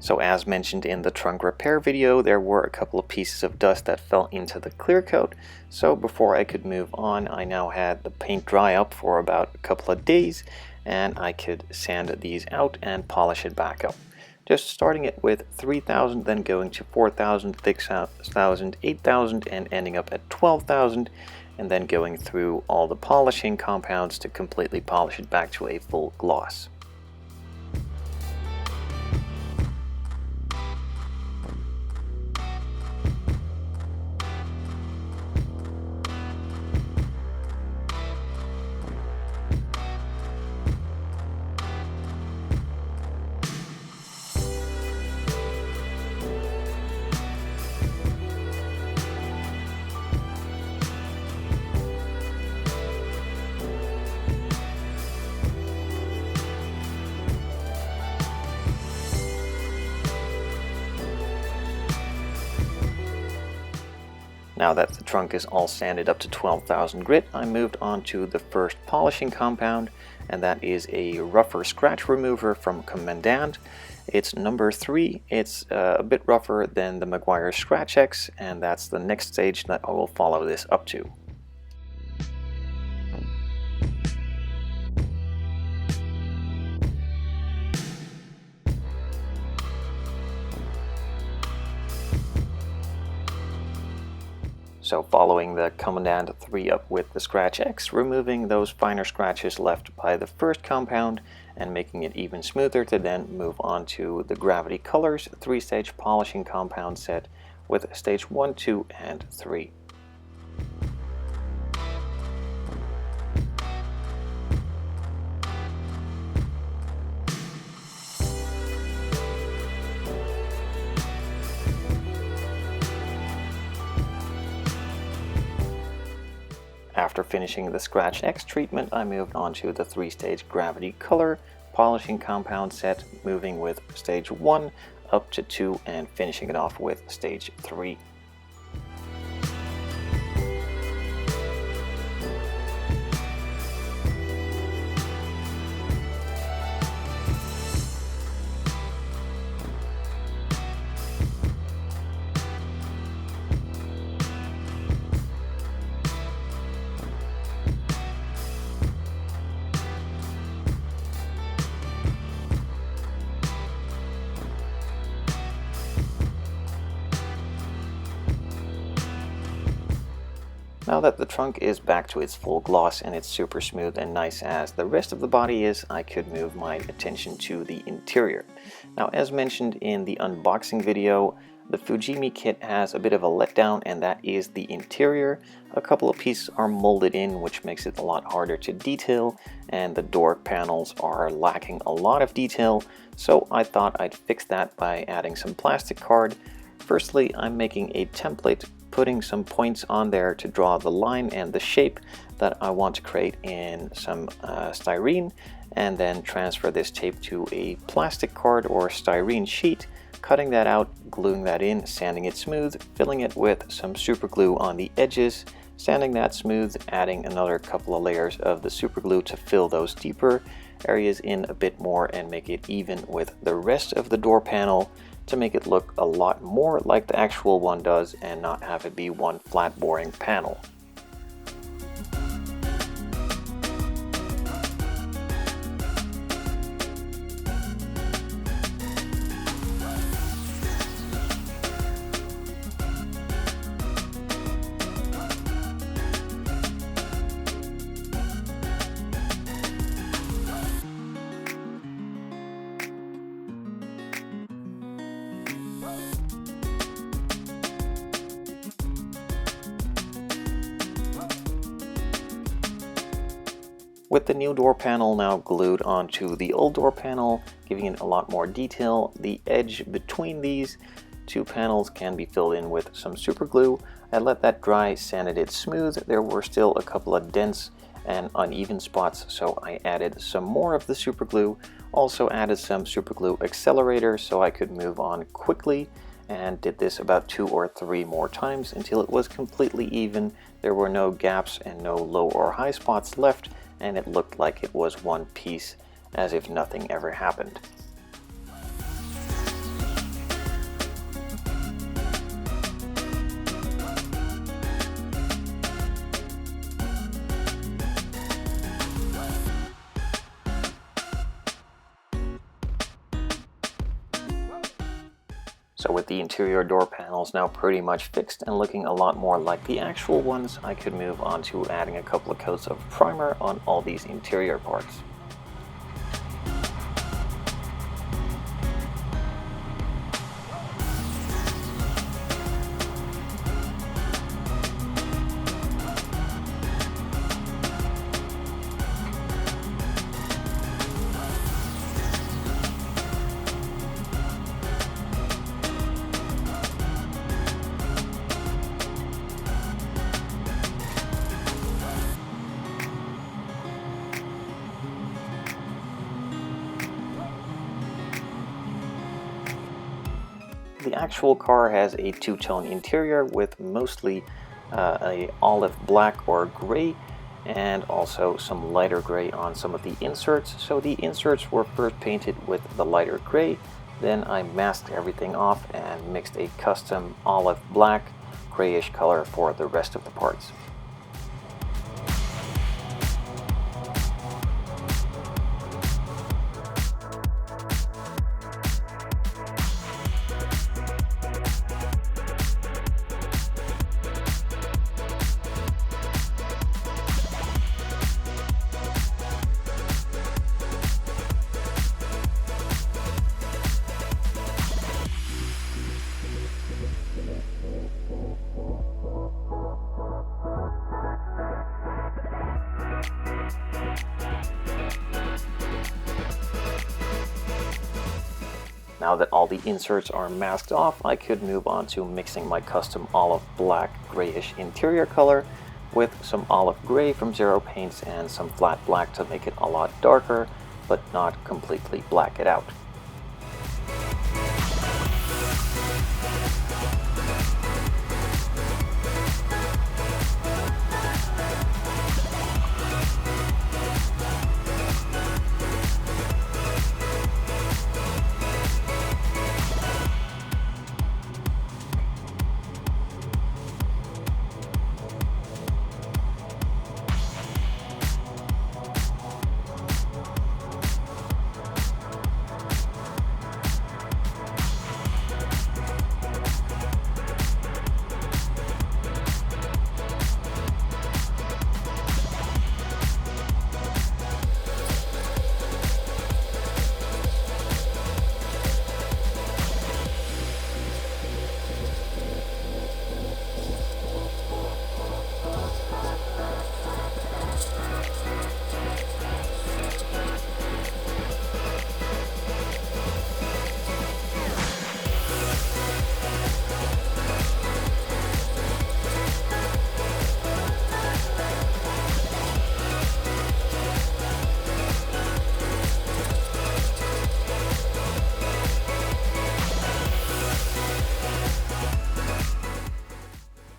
So as mentioned in the trunk repair video, there were a couple of pieces of dust that fell into the clear coat. So before I could move on, I now had the paint dry up for about a couple of days, and I could sand these out and polish it back up. Just starting it with 3000, then going to 4000, 6000, 8000, and ending up at 12,000, and then going through all the polishing compounds to completely polish it back to a full gloss. Now that the trunk is all sanded up to 12,000 grit, I moved on to the first polishing compound, and that is a rougher scratch remover from Commandant. It's number 3. It's a bit rougher than the Meguiar Scratch X, and that's the next stage that I will follow this up to. So following the Commandant 3 up with the Scratch X, removing those finer scratches left by the first compound and making it even smoother to then move on to the Gravity Colors 3-stage polishing compound set with stage 1, 2, and 3. After finishing the Scratch X treatment, I moved on to the 3-stage Gravity Color polishing compound set, moving with stage 1 up to 2 and finishing it off with stage 3. Now that the trunk is back to its full gloss and it's super smooth and nice as the rest of the body is, I could move my attention to the interior. Now, as mentioned in the unboxing video, the Fujimi kit has a bit of a letdown, and that is the interior. A couple of pieces are molded in, which makes it a lot harder to detail, and the door panels are lacking a lot of detail, so I thought I'd fix that by adding some plastic card. Firstly, I'm making a template, putting some points on there to draw the line and the shape that I want to create in some styrene, and then transfer this tape to a plastic card or styrene sheet, cutting that out, gluing that in, sanding it smooth, filling it with some super glue on the edges, sanding that smooth, adding another couple of layers of the super glue to fill those deeper areas in a bit more and make it even with the rest of the door panel, to make it look a lot more like the actual one does and not have it be one flat boring panel. With the new door panel now glued onto the old door panel, giving it a lot more detail, the edge between these two panels can be filled in with some super glue. I let that dry, sanded it smooth. There were still a couple of dents and uneven spots, so I added some more of the super glue. Also added some super glue accelerator so I could move on quickly, and did this about 2 or 3 more times until it was completely even. There were no gaps and no low or high spots left, and it looked like it was one piece, as if nothing ever happened. So with the interior door panels now pretty much fixed and looking a lot more like the actual ones, I could move on to adding a couple of coats of primer on all these interior parts. The actual car has a two-tone interior with mostly a olive black or gray, and also some lighter gray on some of the inserts. So the inserts were first painted with the lighter gray, then I masked everything off and mixed a custom olive black grayish color for the rest of the parts. Now that all the inserts are masked off, I could move on to mixing my custom olive black grayish interior color with some olive gray from Zero Paints and some flat black to make it a lot darker, but not completely black it out.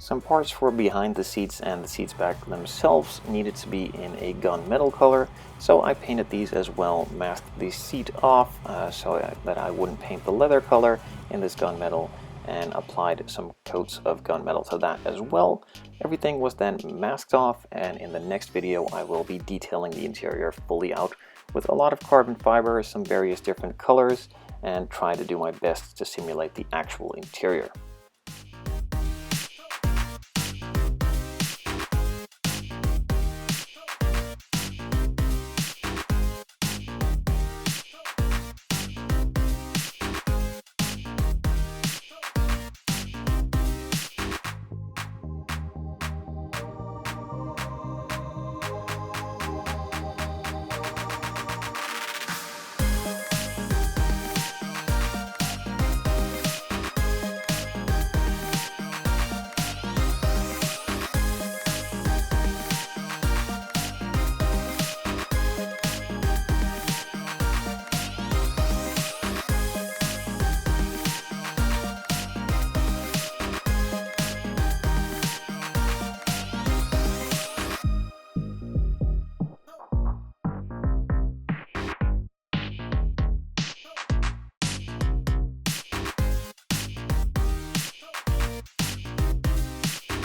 Some parts for behind the seats and the seats back themselves needed to be in a gunmetal color, so I painted these as well, masked the seat off so that I wouldn't paint the leather color in this gunmetal, and applied some coats of gunmetal to that as well. Everything was then masked off, and in the next video I will be detailing the interior fully out with a lot of carbon fiber, some various different colors, and try to do my best to simulate the actual interior.